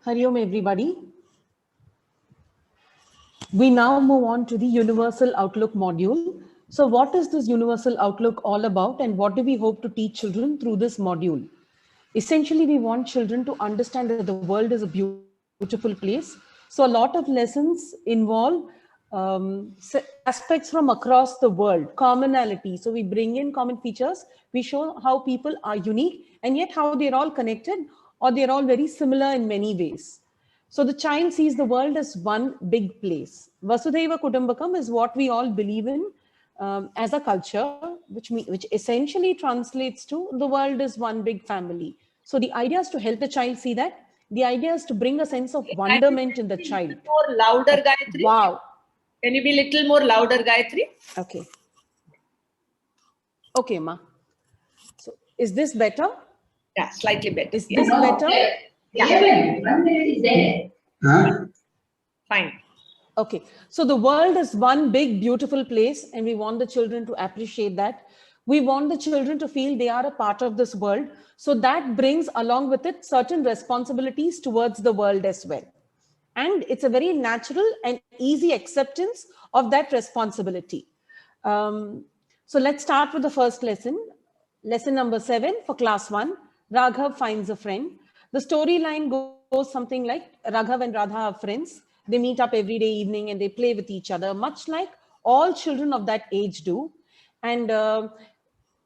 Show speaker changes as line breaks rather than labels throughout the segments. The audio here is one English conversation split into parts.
Hari Om, everybody. We now move on to the Universal Outlook module. So what is this Universal Outlook all about, and what do we hope to teach children through this module? Essentially, we want children to understand that the world is a beautiful place. So a lot of lessons involve aspects from across the world, commonality. So we bring in common features. We show how people are unique and yet how they're all connected, or they're all very similar in many ways. So the child sees the world as one big place. Vasudhaiva Kutumbakam is what we all believe in as a culture, which essentially translates to the world is one big family. So the idea is to help the child see that. The idea is to bring a sense of wonderment in the child.
More louder, Gayatri.
Wow.
Can you be a little more louder, Gayatri?
Okay. Okay, Ma. So is this better?
Yeah, slightly better.
Is this better?
Yeah. 1 minute is there. Huh? Fine.
Okay, so the world is one big, beautiful place, and we want the children to appreciate that. We want the children to feel they are a part of this world. So that brings along with it certain responsibilities towards the world as well. And it's a very natural and easy acceptance of that responsibility. So let's start with the first lesson. Lesson number 7 for class 1, Raghav finds a friend. The storyline goes something like Raghav and Radha are friends. They meet up every day evening and they play with each other, much like all children of that age do. And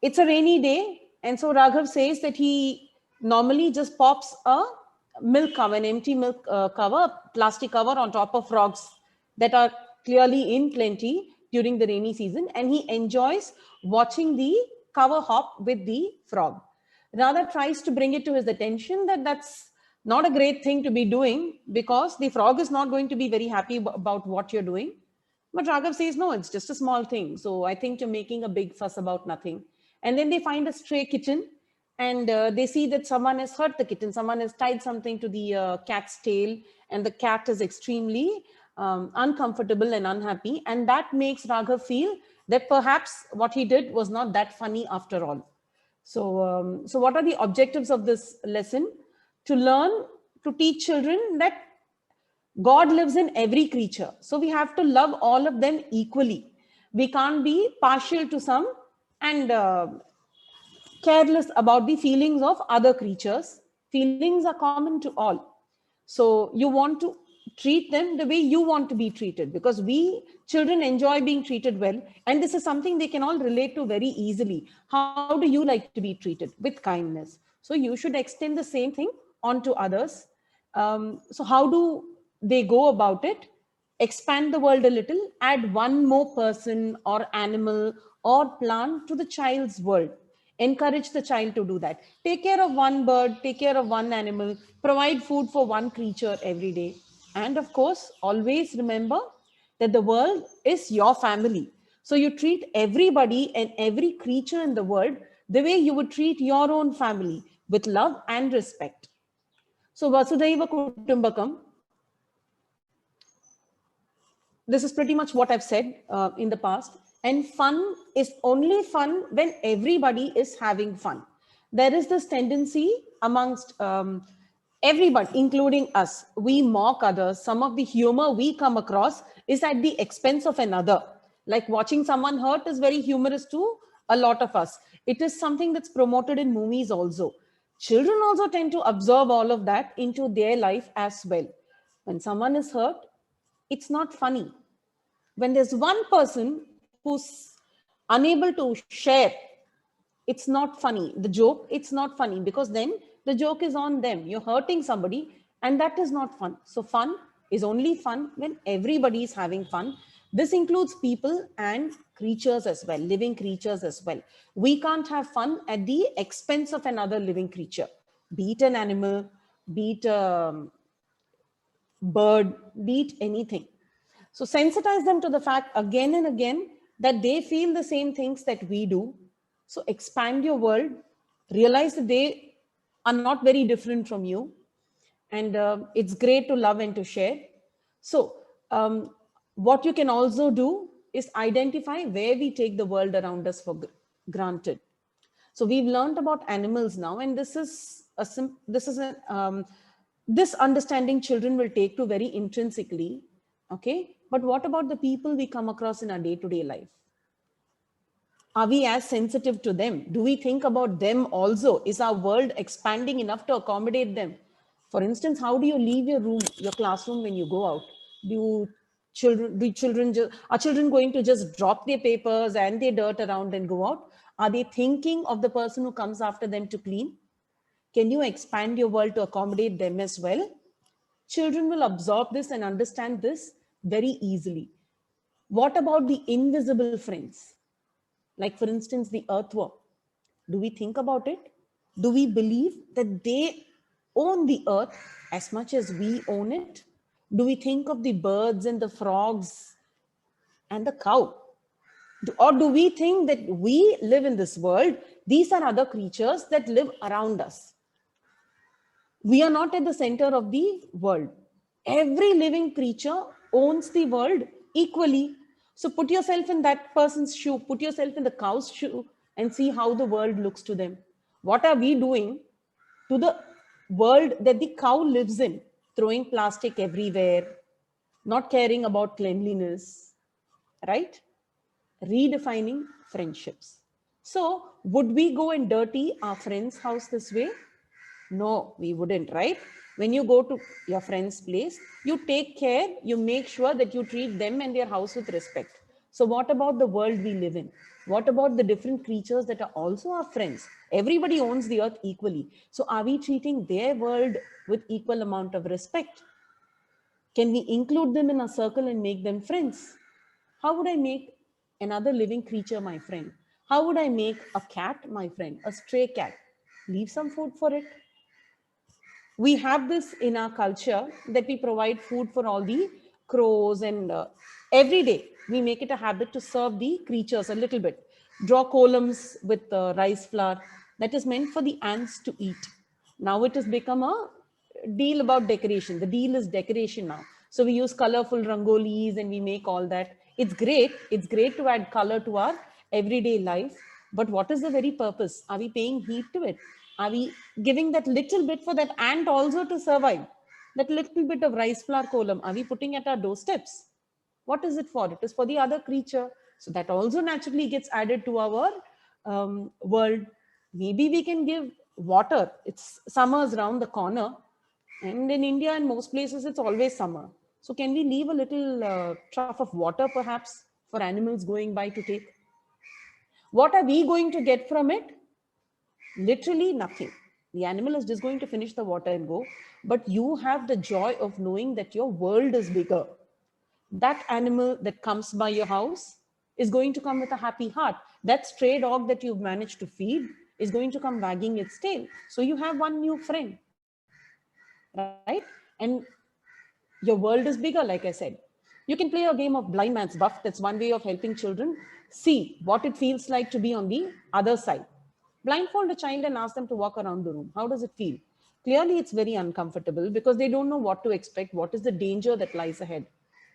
it's a rainy day. And so Raghav says that he normally just pops a milk cover, an empty milk cover, plastic cover on top of frogs that are clearly in plenty during the rainy season. And he enjoys watching the cover hop with the frog. Radha tries to bring it to his attention that that's not a great thing to be doing, because the frog is not going to be very happy about what you're doing. But Raghav says, no, it's just a small thing. So I think you're making a big fuss about nothing. And then they find a stray kitten, and they see that someone has hurt the kitten. Someone has tied something to the cat's tail, and the cat is extremely uncomfortable and unhappy. And that makes Raghav feel that perhaps what he did was not that funny after all. So, so what are the objectives of this lesson? To learn, to teach children that God lives in every creature. So we have to love all of them equally. We can't be partial to some and careless about the feelings of other creatures. Feelings are common to all. So you want to treat them the way you want to be treated, because we children enjoy being treated well. And this is something they can all relate to very easily. How do you like to be treated? With kindness. So you should extend the same thing onto others. So how do they go about it? Expand the world a little, add one more person or animal or plant to the child's world. Encourage the child to do that. Take care of one bird, take care of one animal, provide food for one creature every day. And of course, always remember that the world is your family. So you treat everybody and every creature in the world the way you would treat your own family, with love and respect. So Vasudhaiva Kutumbakam, this is pretty much what I've said in the past. And fun is only fun when everybody is having fun. There is this tendency amongst everybody, including us. We mock others. Some of the humor we come across is at the expense of another. Like watching someone hurt is very humorous to a lot of us. It is something that's promoted in movies also. Children also tend to absorb all of that into their life as well. When someone is hurt, it's not funny. When there's one person who's unable to share, it's not funny. The joke, it's not funny, because then the joke is on them. You're hurting somebody, and that is not fun. So fun is only fun when everybody is having fun. This includes people and creatures as well, living creatures as well. We can't have fun at the expense of another living creature, be it an animal, be it a bird, be it anything. So sensitize them to the fact again and again that they feel the same things that we do. So expand your world, realize that they are not very different from you. And it's great to love and to share. So what you can also do is identify where we take the world around us for granted. So we've learned about animals now, and this is This understanding children will take to very intrinsically. Okay. But what about the people we come across in our day-to-day life? Are we as sensitive to them? Do we think about them also? Is our world expanding enough to accommodate them? For instance, how do you leave your room, your classroom when you go out? Are children going to just drop their papers and their dirt around and go out? Are they thinking of the person who comes after them to clean? Can you expand your world to accommodate them as well? Children will absorb this and understand this very easily. What about the invisible friends? Like, for instance, the earthworm. Do we think about it? Do we believe that they own the earth as much as we own it? Do we think of the birds and the frogs and the cow? Or do we think that we live in this world? These are other creatures that live around us. We are not at the center of the world. Every living creature owns the world equally. So put yourself in that person's shoe, put yourself in the cow's shoe and see how the world looks to them. What are we doing to the world that the cow lives in? Throwing plastic everywhere, not caring about cleanliness, right? Redefining friendships. So would we go and dirty our friend's house this way? No, we wouldn't, right? When you go to your friend's place, you take care, you make sure that you treat them and their house with respect. So what about the world we live in? What about the different creatures that are also our friends? Everybody owns the earth equally. So are we treating their world with equal amount of respect? Can we include them in a circle and make them friends? How would I make another living creature my friend? How would I make a cat my friend, a stray cat? Leave some food for it. We have this in our culture that we provide food for all the crows, and every day we make it a habit to serve the creatures a little bit. Draw columns with rice flour that is meant for the ants to eat. Now it has become a deal about decoration. The deal is decoration now. So we use colorful rangolis and we make all that. It's great. It's great to add color to our everyday life. But what is the very purpose? Are we paying heed to it? Are we giving that little bit for that ant also to survive? That little bit of rice flour column, are we putting at our doorsteps? What is it for? It is for the other creature. So that also naturally gets added to our world. Maybe we can give water. It's summer's around the corner. And in India and most places, it's always summer. So can we leave a little trough of water perhaps for animals going by to take? What are we going to get from it? Literally nothing. The animal is just going to finish the water and go. But you have the joy of knowing that your world is bigger. That animal that comes by your house is going to come with a happy heart. That stray dog that you've managed to feed is going to come wagging its tail. So you have one new friend, right? And your world is bigger, like I said. You can play a game of blind man's buff. That's one way of helping children see what it feels like to be on the other side. Blindfold a child and ask them to walk around the room. How does it feel? Clearly, it's very uncomfortable because they don't know what to expect. What is the danger that lies ahead?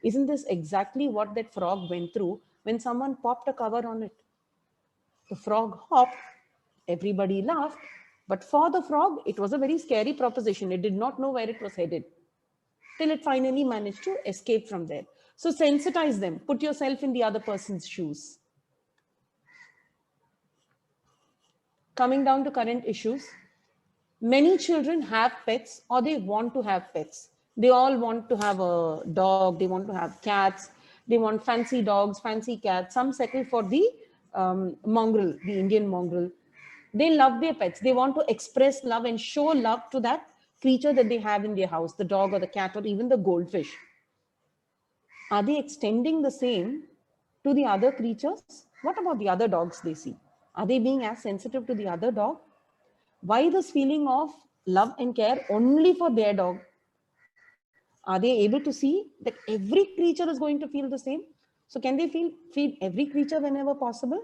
Isn't this exactly what that frog went through when someone popped a cover on it? The frog hopped, everybody laughed, but for the frog, it was a very scary proposition. It did not know where it was headed till it finally managed to escape from there. So sensitize them, put yourself in the other person's shoes. Coming down to current issues, many children have pets or they want to have pets. They all want to have a dog, they want to have cats, they want fancy dogs, fancy cats. Some settle for the mongrel, the Indian mongrel. They love their pets. They want to express love and show love to that creature that they have in their house, the dog or the cat or even the goldfish. Are they extending the same to the other creatures? What about the other dogs they see? Are they being as sensitive to the other dog? Why this feeling of love and care only for their dog? Are they able to see that every creature is going to feel the same? So can they feed every creature whenever possible?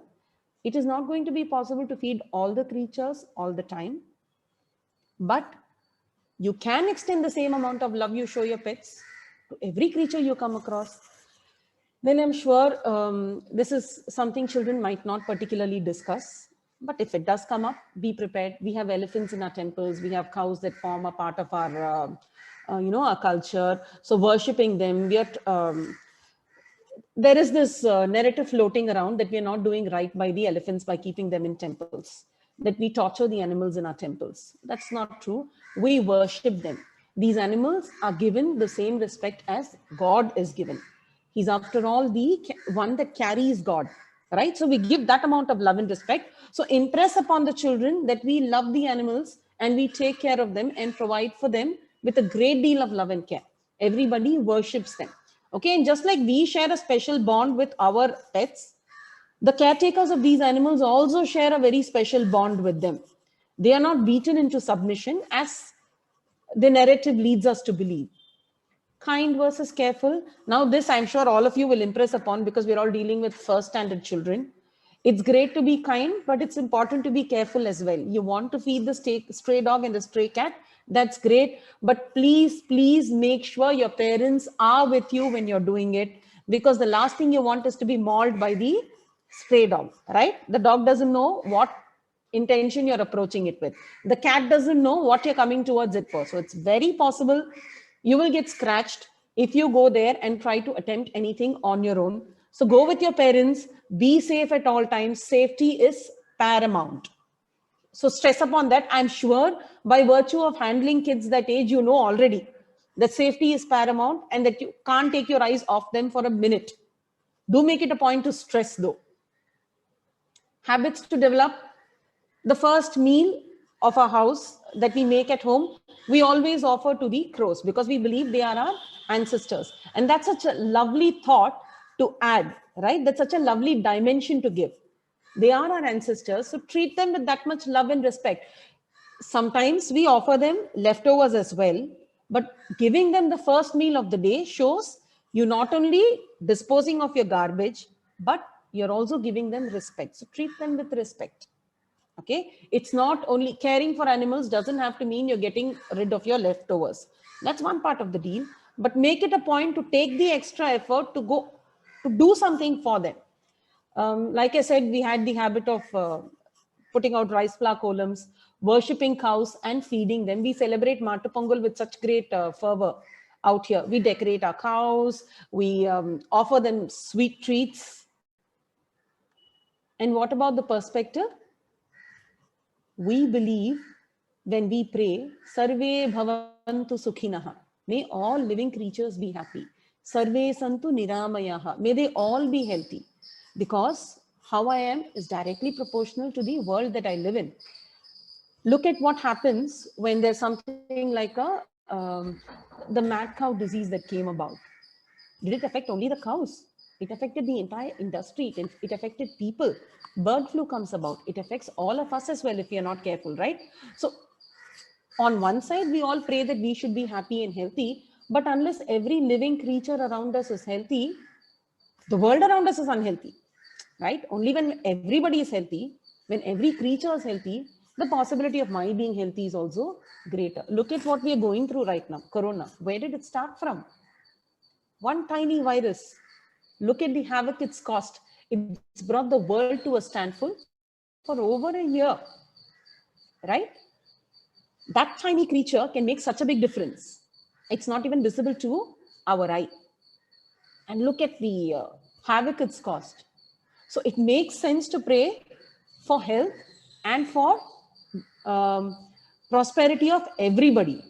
It is not going to be possible to feed all the creatures all the time. But you can extend the same amount of love you show your pets to every creature you come across. Then I'm sure this is something children might not particularly discuss. But if it does come up, be prepared. We have elephants in our temples. We have cows that form a part of our, our culture. So worshipping them, there is this narrative floating around that we are not doing right by the elephants by keeping them in temples, that we torture the animals in our temples. That's not true. We worship them. These animals are given the same respect as God is given. He's after all the one that carries God, right? So we give that amount of love and respect. So impress upon the children that we love the animals and we take care of them and provide for them with a great deal of love and care. Everybody worships them. Okay, and just like we share a special bond with our pets, the caretakers of these animals also share a very special bond with them. They are not beaten into submission as the narrative leads us to believe. Kind versus careful. Now this I'm sure all of you will impress upon because we're all dealing with first standard children. It's great to be kind, but it's important to be careful as well. You want to feed the stray dog and the stray cat, that's great. But please make sure your parents are with you when you're doing it, because the last thing you want is to be mauled by the stray dog, right? The dog doesn't know what intention you're approaching it with. The cat doesn't know what you're coming towards it for. So it's very possible you will get scratched if you go there and try to attempt anything on your own. So go with your parents, be safe at all times. Safety is paramount. So stress upon that. I'm sure by virtue of handling kids that age, you know already that safety is paramount and that you can't take your eyes off them for a minute. Do make it a point to stress though. Habits to develop. The first meal of our house that we make at home, we always offer to the crows because we believe they are our ancestors. And that's such a lovely thought to add, right? That's such a lovely dimension to give. They are our ancestors, so treat them with that much love and respect. Sometimes we offer them leftovers as well, but giving them the first meal of the day shows you not only disposing of your garbage, but you're also giving them respect. So treat them with respect. Okay, it's not only caring for animals doesn't have to mean you're getting rid of your leftovers. That's one part of the deal, but make it a point to take the extra effort to go to do something for them. Like I said, we had the habit of putting out rice flour columns, worshipping cows and feeding them. We celebrate Matu Pongal with such great fervor out here. We decorate our cows, we offer them sweet treats. And what about the perspective? We believe when we pray, Sarve bhavantu sukhinaha. May all living creatures be happy. Sarve santu niramayaha. May they all be healthy. Because how I am is directly proportional to the world that I live in. Look at what happens when there's something like the mad cow disease that came about. Did it affect only the cows? It affected the entire industry. It affected people. Bird flu comes about. It affects all of us as well if we are not careful, right? So on one side, we all pray that we should be happy and healthy. But unless every living creature around us is healthy, the world around us is unhealthy, right? Only when everybody is healthy, when every creature is healthy, the possibility of my being healthy is also greater. Look at what we are going through right now, Corona. Where did it start from? One tiny virus. Look at the havoc it's caused. It's brought the world to a standstill for over a year, right? That tiny creature can make such a big difference. It's not even visible to our eye. And look at the havoc it's caused. So it makes sense to pray for health and for prosperity of everybody.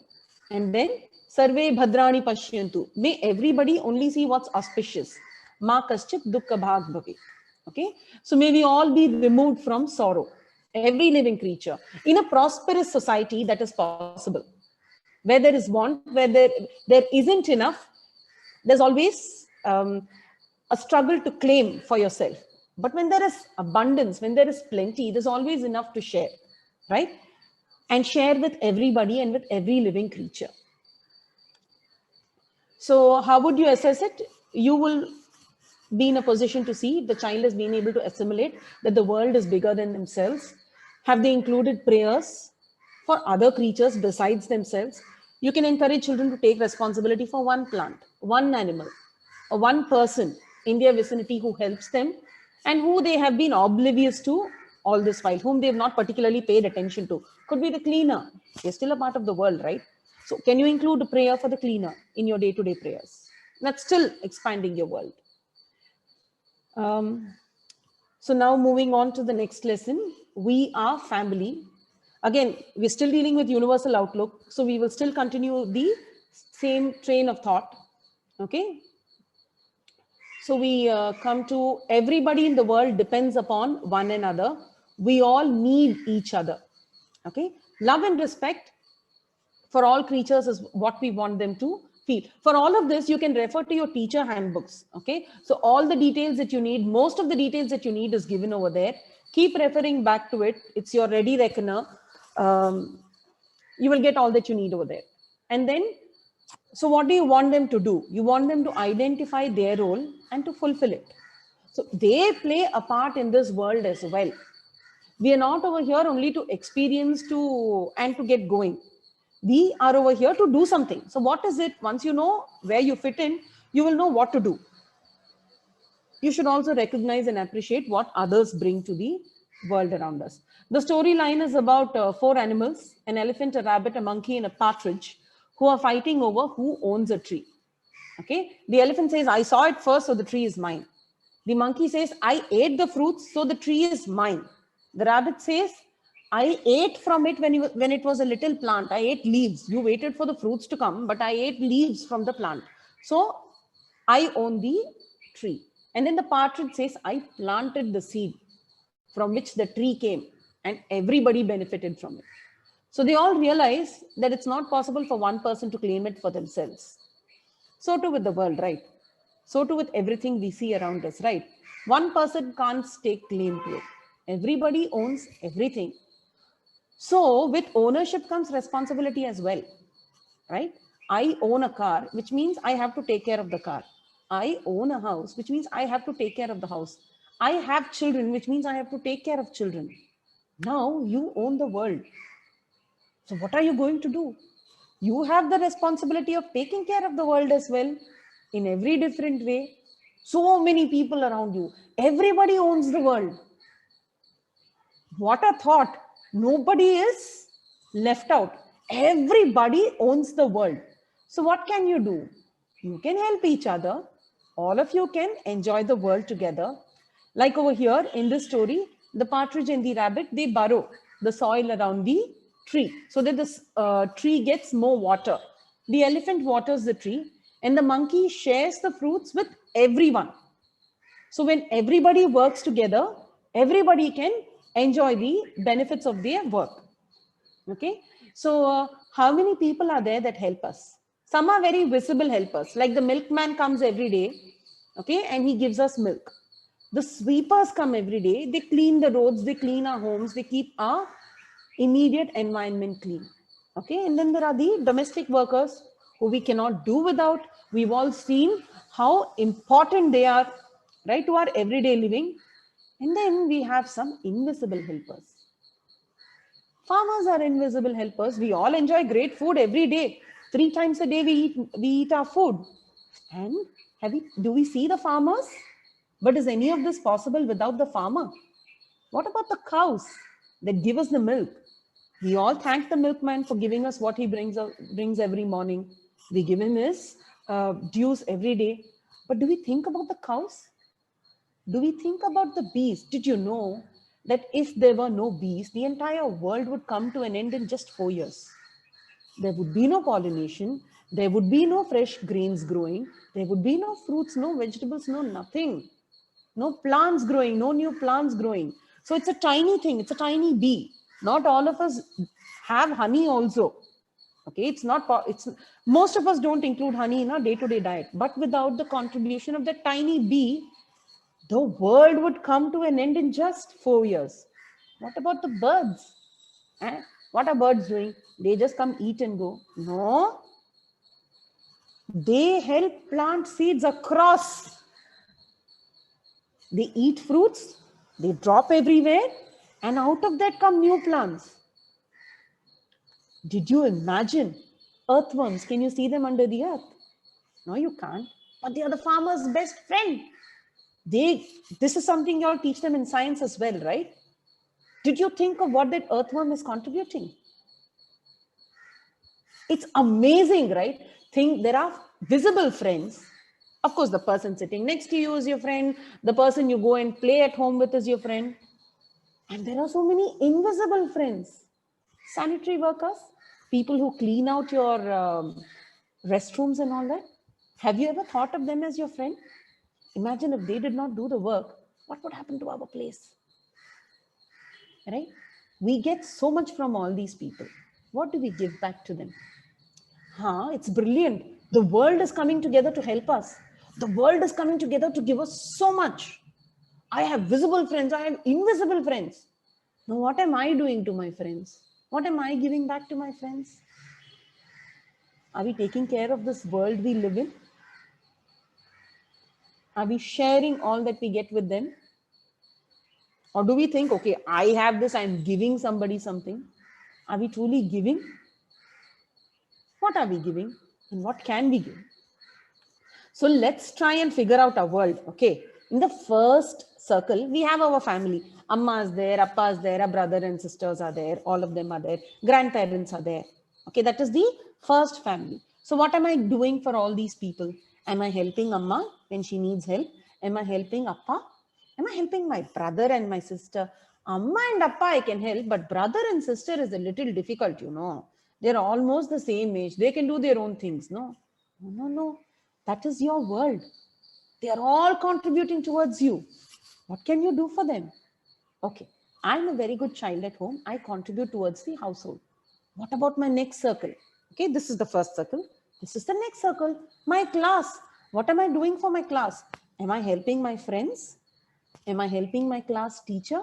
And then, Sarve Bhadrani Pashyantu. May everybody only see what's auspicious. Ma kaschit dukkha bhag bhave. Okay, so may we all be removed from sorrow. Every living creature in a prosperous society, that is possible. Where there is want, where there isn't enough, there's always a struggle to claim for yourself. But when there is abundance, when there is plenty, there's always enough to share, right? And share with everybody and with every living creature. So how would you assess it? You will be in a position to see if the child has been able to assimilate that the world is bigger than themselves. Have they included prayers for other creatures besides themselves? You can encourage children to take responsibility for one plant, one animal, or one person in their vicinity who helps them and who they have been oblivious to all this while, whom they have not particularly paid attention to. Could be the cleaner. They're still a part of the world, right? So can you include a prayer for the cleaner in your day-to-day prayers? That's still expanding your world. So now moving on to the next lesson, we are family. Again, we're still dealing with universal outlook. So we will still continue the same train of thought. Okay. So we come to everybody in the world depends upon one another. We all need each other. Okay. Love and respect for all creatures is what we want them to feel. For all of this, you can refer to your teacher handbooks. Okay. So all the details that you need, most of the details that you need is given over there. Keep referring back to it. It's your ready reckoner. You will get all that you need over there. And then, so what do you want them to do? You want them to identify their role and to fulfill it. So they play a part in this world as well. We are not over here only to experience and to get going. We are over here to do something. So what is it? Once you know where you fit in, you will know what to do. You should also recognize and appreciate what others bring to the world around us. The storyline is about 4 animals, an elephant, a rabbit, a monkey, and a partridge, who are fighting over who owns a tree. Okay. The elephant says, I saw it first, so the tree is mine. The monkey says, I ate the fruits, so the tree is mine. The rabbit says, I ate from it when it was a little plant. I ate leaves. You waited for the fruits to come, but I ate leaves from the plant. So I own the tree. And then the partridge says, I planted the seed from which the tree came, and everybody benefited from it. So they all realize that it's not possible for one person to claim it for themselves. So too with the world, right? So too with everything we see around us, right? One person can't take claim to it. Everybody owns everything. So with ownership comes responsibility as well, right? I own a car, which means I have to take care of the car. I own a house, which means I have to take care of the house. I have children, which means I have to take care of children. Now you own the world. So what are you going to do? You have the responsibility of taking care of the world as well in every different way. So many people around you. Everybody owns the world. What a thought. Nobody is left out. Everybody owns the world. So what can you do? You can help each other. All of you can enjoy the world together. Like over here in this story, the partridge and the rabbit, they burrow the soil around the tree so that this tree gets more water. The elephant waters the tree and the monkey shares the fruits with everyone. So when everybody works together, everybody can enjoy the benefits of their work. Okay. So how many people are there that help us? Some are very visible helpers, like the milkman comes every day. Okay. And he gives us milk. The sweepers come every day. They clean the roads. They clean our homes. They keep our immediate environment clean. Okay. And then there are the domestic workers who we cannot do without. We've all seen how important they are, right, to our everyday living. And then we have some invisible helpers. Farmers are invisible helpers. We all enjoy great food every day. 3 times a day we eat our food. And do we see the farmers? But is any of this possible without the farmer? What about the cows that give us the milk? We all thank the milkman for giving us what he brings every morning. We give him his dues every day. But do we think about the cows? Do we think about the bees? Did you know that if there were no bees, the entire world would come to an end in just 4 years? There would be no pollination. There would be no fresh grains growing. There would be no fruits, no vegetables, no nothing. No plants growing, no new plants growing. So it's a tiny thing. It's a tiny bee. Not all of us have honey also. Okay, most of us don't include honey in our day-to-day diet. But without the contribution of that tiny bee, the world would come to an end in just 4 years. What about the birds? What are birds doing? They just come eat and go. No. They help plant seeds across. They eat fruits, they drop everywhere, and out of that come new plants. Did you imagine earthworms? Can you see them under the earth? No, you can't. But they are the farmer's best friend. This is something you all teach them in science as well, right? Did you think of what that earthworm is contributing? It's amazing, right? Think there are visible friends. Of course, the person sitting next to you is your friend. The person you go and play at home with is your friend. And there are so many invisible friends. Sanitary workers, people who clean out your restrooms and all that. Have you ever thought of them as your friend? Imagine if they did not do the work, what would happen to our place? Right? We get so much from all these people. What do we give back to them? It's brilliant. The world is coming together to help us. The world is coming together to give us so much. I have visible friends. I have invisible friends. Now, what am I doing to my friends? What am I giving back to my friends? Are we taking care of this world we live in? Are we sharing all that we get with them? Or do we think, okay, I have this, I'm giving somebody something? Are we truly giving? What are we giving? And what can we give? So let's try and figure out our world. Okay. In the first circle, we have our family. Amma is there, Appa is there, our brother and sisters are there. All of them are there. Grandparents are there. Okay. That is the first family. So what am I doing for all these people? Am I helping Amma when she needs help? Am I helping Appa? Am I helping my brother and my sister? Amma and Appa I can help, but brother and sister is a little difficult, you know. They're almost the same age. They can do their own things. No. That is your world. They are all contributing towards you. What can you do for them? Okay, I'm a very good child at home. I contribute towards the household. What about my next circle? Okay, this is the first circle. This is the next circle. My class. What am I doing for my class? Am I helping my friends? Am I helping my class teacher?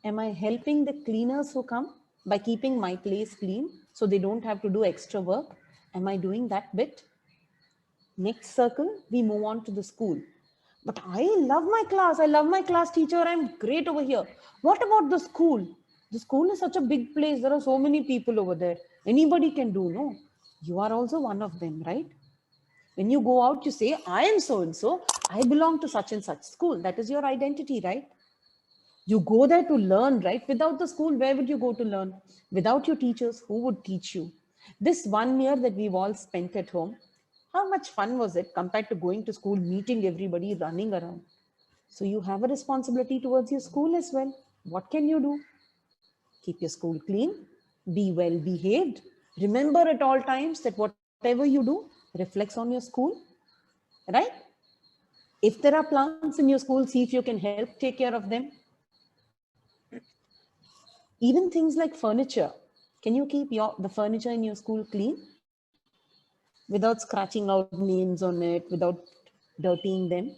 Am I helping the cleaners who come by keeping my place clean so they don't have to do extra work? Am I doing that bit? Next circle, we move on to the school. But I love my class. I love my class teacher. I'm great over here. What about the school? The school is such a big place. There are so many people over there. Anybody can do, no? You are also one of them, right? When you go out, you say, I am so-and-so. I belong to such and such school. That is your identity, right? You go there to learn, right? Without the school, where would you go to learn? Without your teachers, who would teach you? This 1 year that we've all spent at home, how much fun was it compared to going to school, meeting everybody, running around? So you have a responsibility towards your school as well. What can you do? Keep your school clean, be well behaved. Remember at all times that whatever you do reflects on your school, right? If there are plants in your school, see if you can help take care of them. Even things like furniture. Can you keep the furniture in your school clean? Without scratching out names on it, without dirtying them?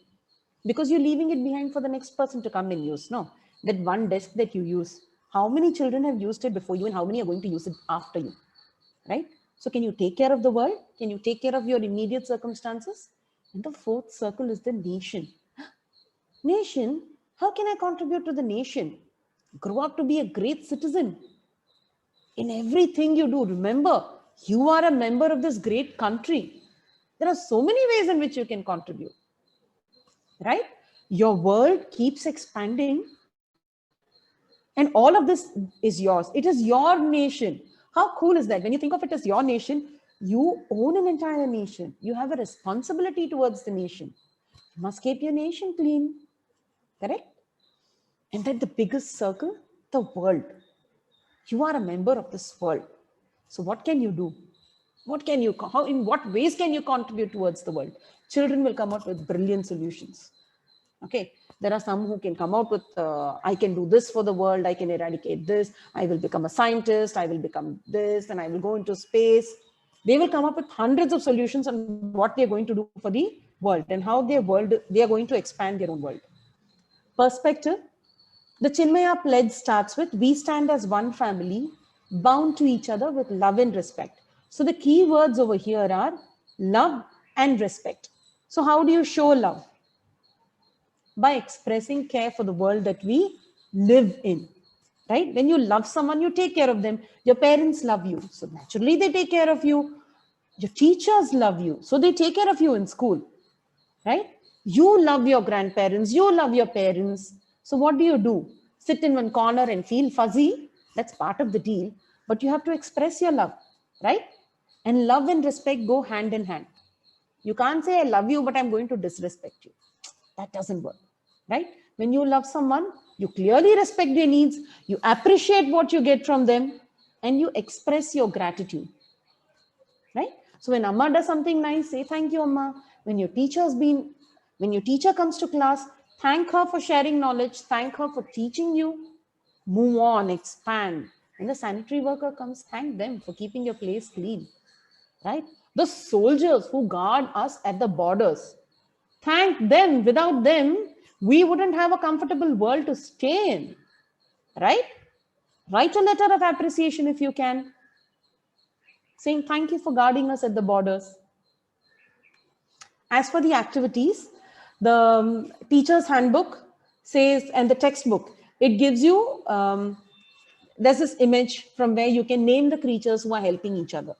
Because you're leaving it behind for the next person to come and use. No, that one desk that you use, how many children have used it before you and how many are going to use it after you, right? So can you take care of the world? Can you take care of your immediate circumstances? And the fourth circle is the nation. Nation, how can I contribute to the nation? Grow up to be a great citizen. In everything you do, remember, you are a member of this great country. There are so many ways in which you can contribute, right? Your world keeps expanding and all of this is yours. It is your nation. How cool is that? When you think of it as your nation, you own an entire nation. You have a responsibility towards the nation. You must keep your nation clean, correct? And then the biggest circle, the world. You are a member of this world. So what can you do? What can you, how, in what ways can you contribute towards the world? Children will come out with brilliant solutions. Okay, there are some who can come out with, I can do this for the world, I can eradicate this, I will become a scientist, I will become this, and I will go into space. They will come up with hundreds of solutions on what they're going to do for the world and how they are going to expand their own world. Perspective. The Chinmaya pledge starts with, we stand as one family, bound to each other with love and respect. So the key words over here are love and respect. So how do you show love? By expressing care for the world that we live in, right? When you love someone, you take care of them. Your parents love you, so naturally they take care of you. Your teachers love you, so they take care of you in school, right? You love your grandparents, you love your parents. So what do? sit in one corner and feel fuzzy. That's part of the deal. But you have to express your love, right? And love and respect go hand in hand. You can't say, I love you, but I'm going to disrespect you. That doesn't work, right? When you love someone, you clearly respect their needs, you appreciate what you get from them, and you express your gratitude, right? So when Amma does something nice, say thank you, Amma. When your teacher comes to class, thank her for sharing knowledge, thank her for teaching you. Move on, expand. When the sanitary worker comes, thank them for keeping your place clean, right? The soldiers who guard us at the borders, thank them. Without them, we wouldn't have a comfortable world to stay in, right? Write a letter of appreciation if you can, saying thank you for guarding us at the borders. As for the activities, the teacher's handbook says, and the textbook, it gives you, there's this image from where you can name the creatures who are helping each other.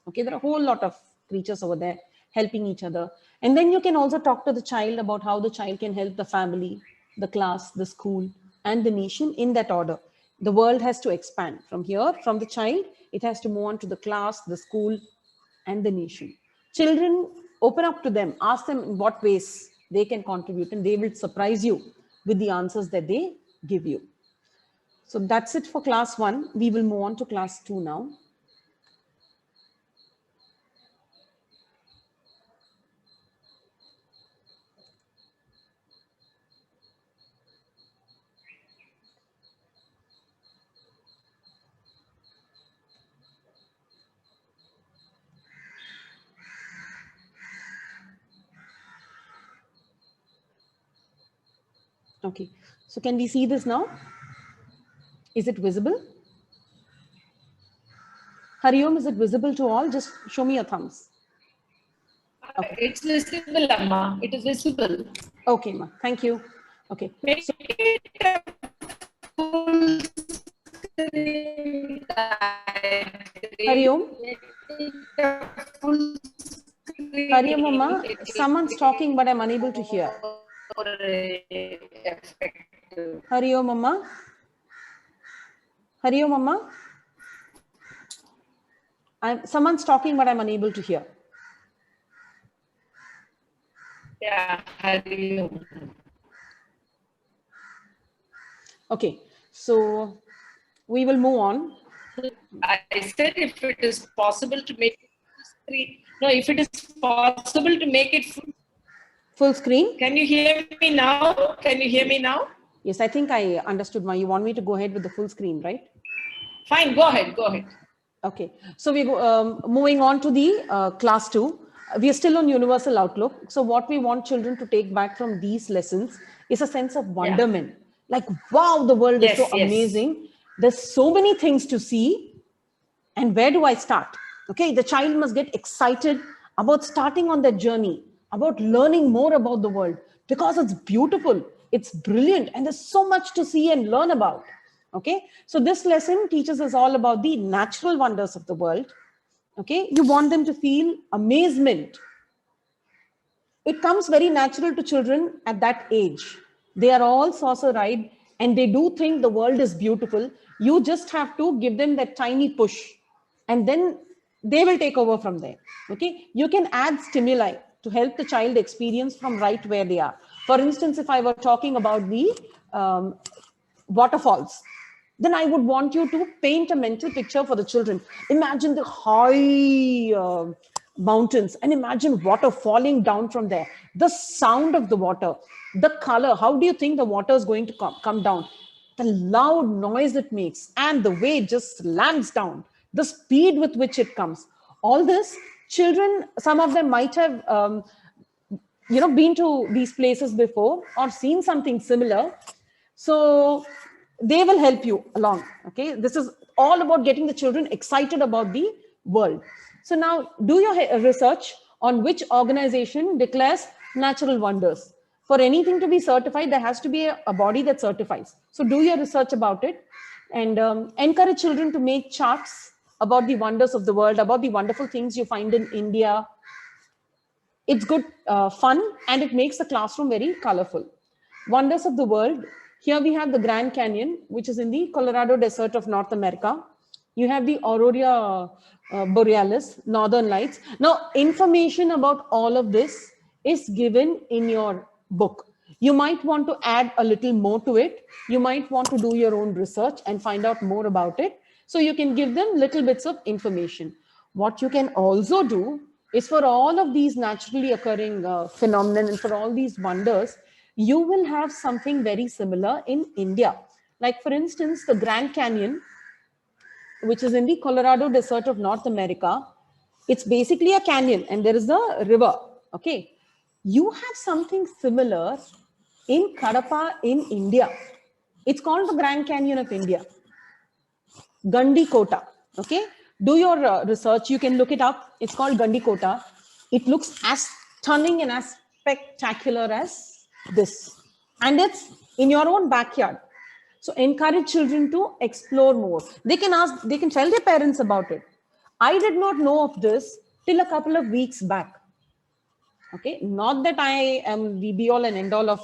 Okay, there are a whole lot of creatures over there helping each other. And then you can also talk to the child about how the child can help the family, the class, the school, and the nation in that order. The world has to expand from here, from the child, it has to move on to the class, the school, and the nation. Children, open up to them, ask them in what ways they can contribute, and they will surprise you with the answers that they give you. So that's it for class 1. We will move on to class 2 now. Okay, so can we see this now? Is it visible? Hariom, is it visible to all? Just show me your thumbs.
Okay. It's visible, Amma. It is visible.
Okay, ma. Thank you. Okay.
Make
So,
it a full screen.
Hariom. Hariom, Mama. Someone's talking, but I'm unable to hear. Hariom, Mama. Hariom, Mama. Someone's talking, but I'm unable to hear.
Yeah, Hariom.
Okay, so we will move on.
I said if it is possible to make it full screen. No, if it is possible to make it
full screen.
Can you hear me now? Can you hear me now?
Yes, I think I understood, Ma. You want me to go ahead with the full screen, right?
Fine, go ahead, go ahead.
Okay, so we go moving on to the class 2. We are still on Universal Outlook. So what we want children to take back from these lessons is a sense of wonderment. Yeah. Like, wow, the world is so amazing. There's so many things to see. And where do I start? Okay, the child must get excited about starting on that journey, about learning more about the world, because it's beautiful, it's brilliant, and there's so much to see and learn about. Okay, so this lesson teaches us all about the natural wonders of the world. Okay, you want them to feel amazement. It comes very natural to children at that age. They are all saucer-eyed and they do think the world is beautiful. You just have to give them that tiny push and then they will take over from there. Okay, you can add stimuli to help the child experience from right where they are. For instance, if I were talking about the waterfalls, then I would want you to paint a mental picture for the children. Imagine the high mountains and imagine water falling down from there. The sound of the water, the color, how do you think the water is going to come down? The loud noise it makes and the way it just slams down, the speed with which it comes. All this, children, some of them might have been to these places before or seen something similar. So they will help you along. Okay, this is all about getting the children excited about the world. So now do your research on which organization declares natural wonders. For anything to be certified, there has to be a body that certifies. So do your research about it and encourage children to make charts about the wonders of the world, about the wonderful things you find in India. It's good fun and it makes the classroom very colorful. Wonders of the world Here we have the Grand Canyon, which is in the Colorado Desert of North America. You have the Aurora Borealis, Northern Lights. Now, information about all of this is given in your book. You might want to add a little more to it. You might want to do your own research and find out more about it. So you can give them little bits of information. What you can also do is, for all of these naturally occurring phenomena and for all these wonders, you will have something very similar in India. Like, for instance, the Grand Canyon, which is in the Colorado Desert of North America. It's basically a canyon and there is a river. Okay. You have something similar in Kadapa in India. It's called the Grand Canyon of India. Gandikota. Okay. Do your research. You can look it up. It's called Gandikota. It looks as stunning and as spectacular as this. And it's in your own backyard. So encourage children to explore more. They can ask, they can tell their parents about it. I did not know of this till a couple of weeks back. Okay, not that I am the be all and end all of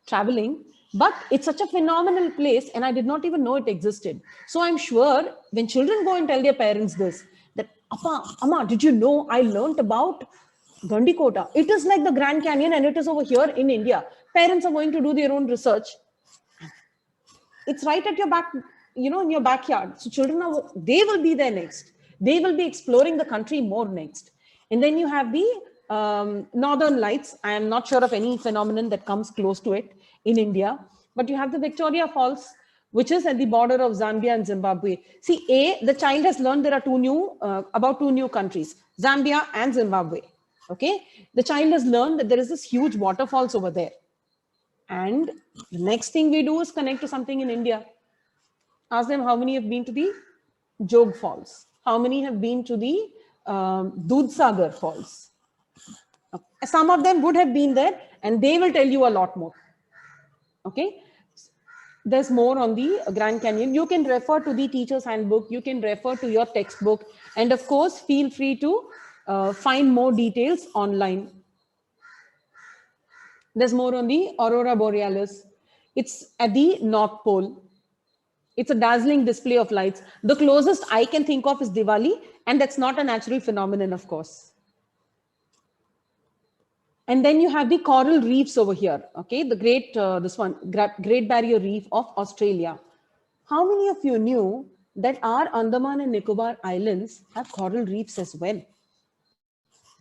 traveling, but it's such a phenomenal place and I did not even know it existed. So I'm sure when children go and tell their parents this, that, Appa, Amma, did you know I learned about Gandikota? It is like the Grand Canyon and it is over here in India. Parents are going to do their own research. It's right at your back, you know, in your backyard. So children they will be there next. They will be exploring the country more next. And then you have the Northern Lights. I am not sure of any phenomenon that comes close to it in India, but you have the Victoria Falls, which is at the border of Zambia and Zimbabwe. See, the child has learned there are about two new countries, Zambia and Zimbabwe. Okay. The child has learned that there is this huge waterfalls over there. And the next thing we do is connect to something in India. Ask them how many have been to the Jog Falls. How many have been to the Dudhsagar Falls. Some of them would have been there and they will tell you a lot more. Okay. There's more on the Grand Canyon. You can refer to the teacher's handbook. You can refer to your textbook. And of course, feel free to find more details online. There's more on the Aurora Borealis. It's at the North Pole. It's a dazzling display of lights. The closest I can think of is Diwali, and that's not a natural phenomenon, of course. And then you have the coral reefs over here. Okay, the Great Barrier Reef of Australia. How many of you knew that our Andaman and Nicobar Islands have coral reefs as well?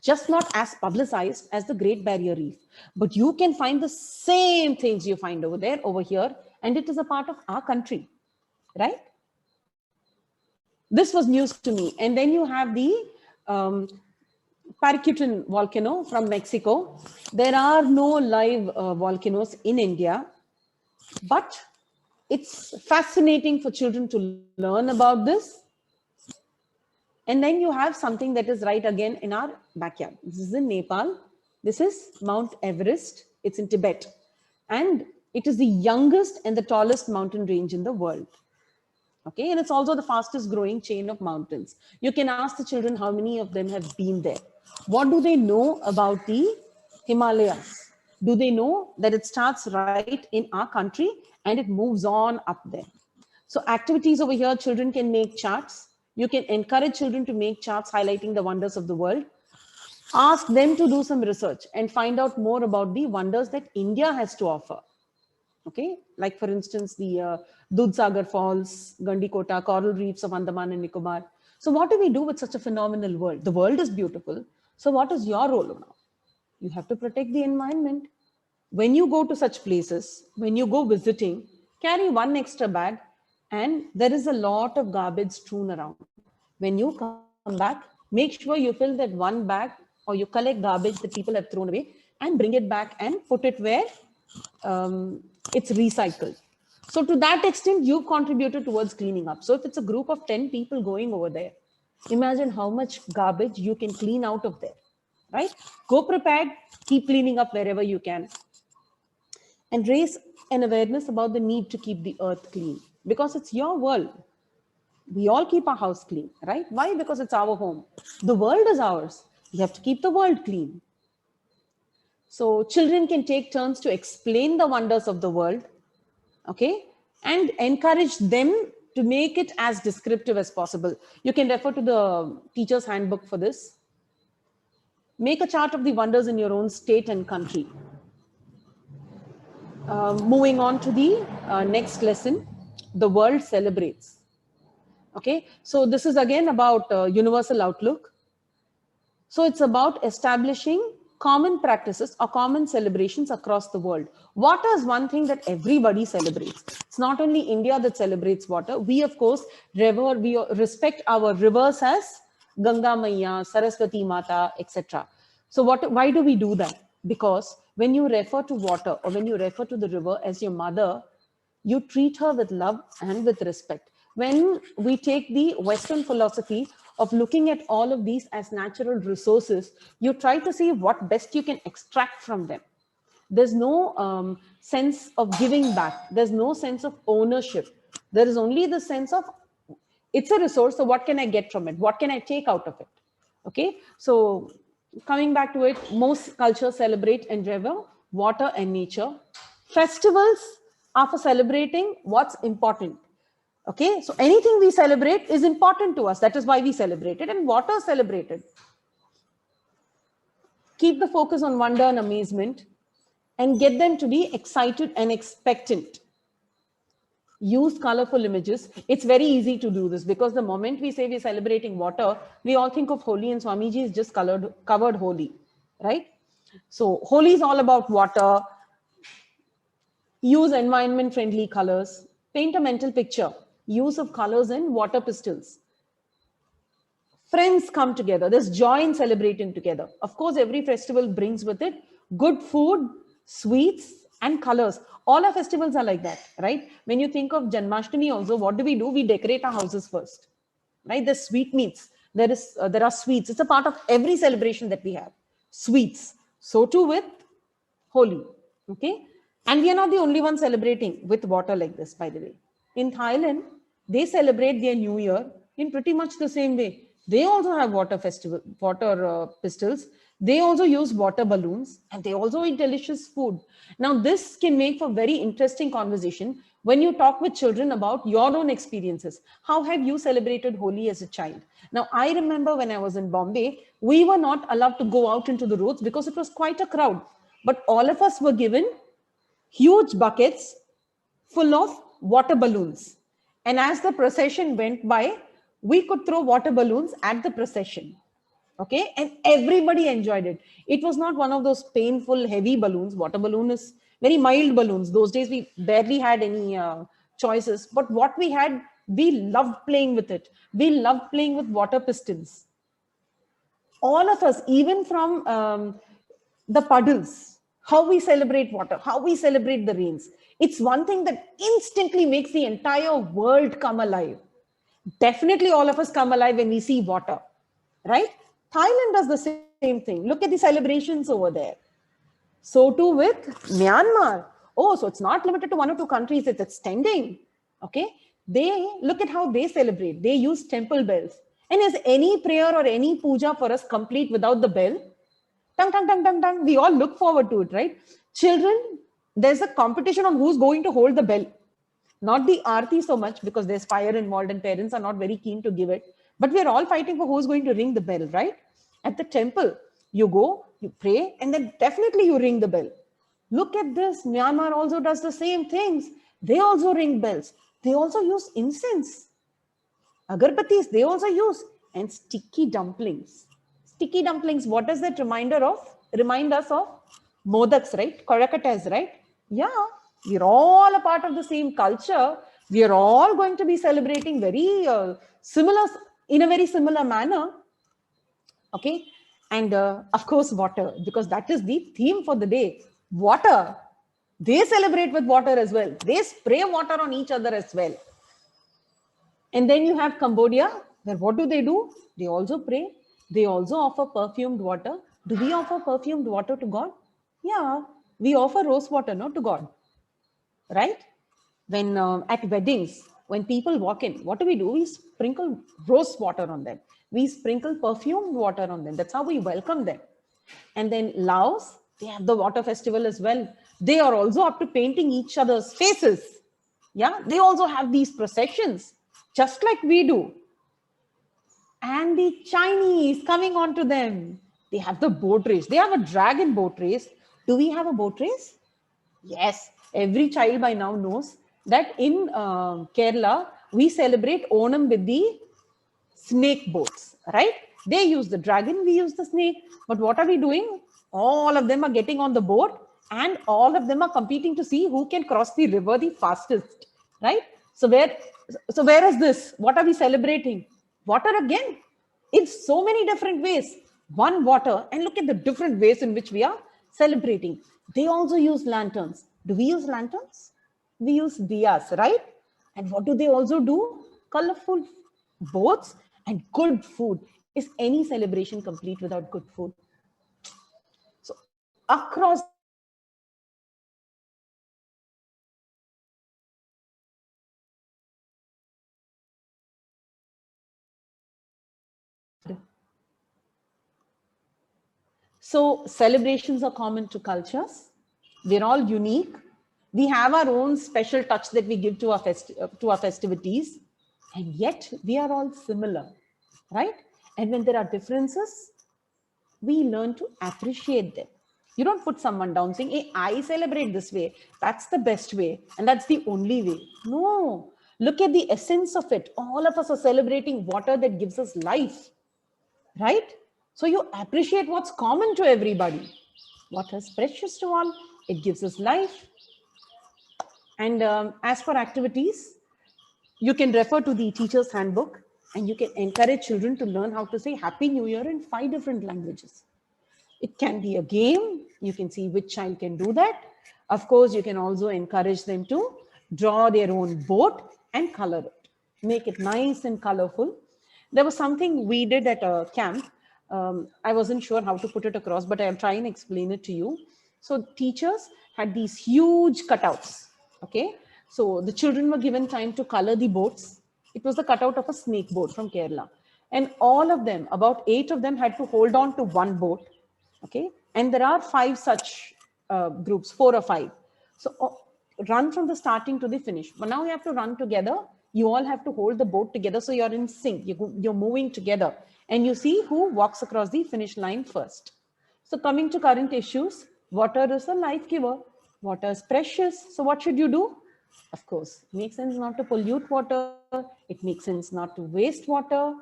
Just not as publicized as the Great Barrier Reef, but you can find the same things you find over there, over here, and it is a part of our country, right? This was news to me. And then you have the Paracutin volcano from Mexico. There are no live volcanoes in India, but it's fascinating for children to learn about this. And then you have something that is right again in our backyard. This is in Nepal. This is Mount Everest. It's in Tibet. And it is the youngest and the tallest mountain range in the world. Okay, and it's also the fastest growing chain of mountains. You can ask the children how many of them have been there. What do they know about the Himalayas? Do they know that it starts right in our country and it moves on up there? So activities over here, children can make charts. You can encourage children to make charts highlighting the wonders of the world. Ask them to do some research and find out more about the wonders that India has to offer. Okay, like for instance, the Dudhsagar Falls, Gandikota, coral reefs of Andaman and Nicobar. So what do we do with such a phenomenal world? The world is beautiful. So what is your role now? You have to protect the environment. When you go to such places, when you go visiting, carry one extra bag, and there is a lot of garbage strewn around. When you come back, make sure you fill that one bag or you collect garbage that people have thrown away and bring it back and put it where it's recycled. So to that extent, you've contributed towards cleaning up. So if it's a group of 10 people going over there, imagine how much garbage you can clean out of there, right? Go prepared, keep cleaning up wherever you can. And raise an awareness about the need to keep the earth clean because it's your world. We all keep our house clean, right? Why? Because it's our home. The world is ours. We have to keep the world clean. So children can take turns to explain the wonders of the world. okay, and encourage them to make it as descriptive as possible. You can refer to the teacher's handbook for this. Make a chart of the wonders in your own state and country. Moving on to the next lesson, the world celebrates. Okay, so this is again about universal outlook. So it's about establishing common practices or common celebrations across the world. Water is one thing that everybody celebrates. It's not only India that celebrates water. We, of course, we respect our rivers as Ganga Maiya, Saraswati Mata, etc. So why do we do that? Because when you refer to water or when you refer to the river as your mother, you treat her with love and with respect. When we take the Western philosophy of looking at all of these as natural resources, you try to see what best you can extract from them. There's no sense of giving back. There's no sense of ownership. There is only the sense of, it's a resource, so what can I get from it? What can I take out of it? Okay, so coming back to it, most cultures celebrate and revere water and nature. Festivals are for celebrating what's important. Okay, so anything we celebrate is important to us. That is why we celebrate it, and water is celebrated. Keep the focus on wonder and amazement and get them to be excited and expectant. Use colorful images. It's very easy to do this because the moment we say we're celebrating water, we all think of Holi, and Swamiji is just covered Holi, right? So Holi is all about water. Use environment-friendly colors. Paint a mental picture. Use of colors in water pastels. Friends come together. There's joy in celebrating together. Of course, every festival brings with it good food, sweets, and colors. All our festivals are like that, right? When you think of Janmashtami also, what do? We decorate our houses first, right? There's sweetmeats. There are sweets. It's a part of every celebration that we have. Sweets. So too with Holi, okay? And we are not the only ones celebrating with water like this, by the way. In Thailand, they celebrate their New Year in pretty much the same way. They also have water pistols. They also use water balloons, and they also eat delicious food. Now, this can make for very interesting conversation when you talk with children about your own experiences. How have you celebrated Holi as a child? Now, I remember when I was in Bombay, we were not allowed to go out into the roads because it was quite a crowd. But all of us were given huge buckets full of water balloons. And as the procession went by, we could throw water balloons at the procession. Okay, and everybody enjoyed it. It was not one of those painful, heavy balloons. Water balloon is very mild balloons. Those days, we barely had any choices. But what we had, we loved playing with it. We loved playing with water pistons. All of us, even from the puddles, how we celebrate water, how we celebrate the rains. It's one thing that instantly makes the entire world come alive. Definitely all of us come alive when we see water, right? Thailand does the same thing. Look at the celebrations over there. So too with Myanmar. Oh, so it's not limited to one or two countries, it's extending. Okay. They look at how they celebrate. They use temple bells. And is any prayer or any puja for us complete without the bell? Tang, tang, tang, tang, tang. We all look forward to it, right? Children, there's a competition on who's going to hold the bell. Not the aarti so much because there's fire involved and parents are not very keen to give it. But we're all fighting for who's going to ring the bell, right? At the temple, you go, you pray, and then definitely you ring the bell. Look at this. Myanmar also does the same things. They also ring bells. They also use incense. Agarbatis, they also use. And sticky dumplings. Sticky dumplings, what does that remind us of? Modaks, right? Korakatas, right? Yeah, we're all a part of the same culture. We are all going to be celebrating in a very similar manner. Okay. And of course, water, because that is the theme for the day. Water. They celebrate with water as well. They spray water on each other as well. And then you have Cambodia, where what do? They also pray. They also offer perfumed water. Do we offer perfumed water to God? Yeah, we offer rose water, no, to God. Right? When at weddings, when people walk in, what do? We sprinkle rose water on them. We sprinkle perfumed water on them. That's how we welcome them. And then Laos, they have the water festival as well. They are also up to painting each other's faces. Yeah, they also have these processions, just like we do. And the Chinese coming onto them. They have the boat race. They have a dragon boat race. Do we have a boat race? Yes. Every child by now knows that in Kerala, we celebrate Onam with the snake boats, right? They use the dragon, we use the snake. But what are we doing? All of them are getting on the boat and all of them are competing to see who can cross the river the fastest, right? So where is this? What are we celebrating? Water again. In so many different ways. One, water, and look at the different ways in which we are celebrating. They also use lanterns. Do we use lanterns? We use diyas, right? And what do they also do? Colorful boats and good food. Is any celebration complete without good food? So across so celebrations are common to cultures. We're all unique. We have our own special touch that we give to our festivities, and yet we are all similar, right? And when there are differences, we learn to appreciate them. You don't put someone down saying, hey, I celebrate this way. That's the best way. And that's the only way. No, look at the essence of it. All of us are celebrating water that gives us life, right? So you appreciate what's common to everybody. Water is precious to all. It gives us life. And as for activities, you can refer to the teacher's handbook and you can encourage children to learn how to say Happy New Year in 5 different languages. It can be a game. You can see which child can do that. Of course, you can also encourage them to draw their own boat and color it. Make it nice and colorful. There was something we did at a camp. I wasn't sure how to put it across, but I'll try and explain it to you. So teachers had these huge cutouts. Okay. So the children were given time to color the boats. It was the cutout of a snake boat from Kerala. And all of them, about 8 of them, had to hold on to one boat. Okay. And there are 5 such groups, 4 or 5. So run from the starting to the finish. But now you have to run together. You all have to hold the boat together. So you're in sync. You're moving together. And you see who walks across the finish line first. So coming to current issues, water is a life giver. Water is precious. So what should you do? Of course, it makes sense not to pollute water. It makes sense not to waste water,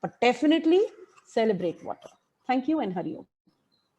but definitely celebrate water. Thank you and Hari Om.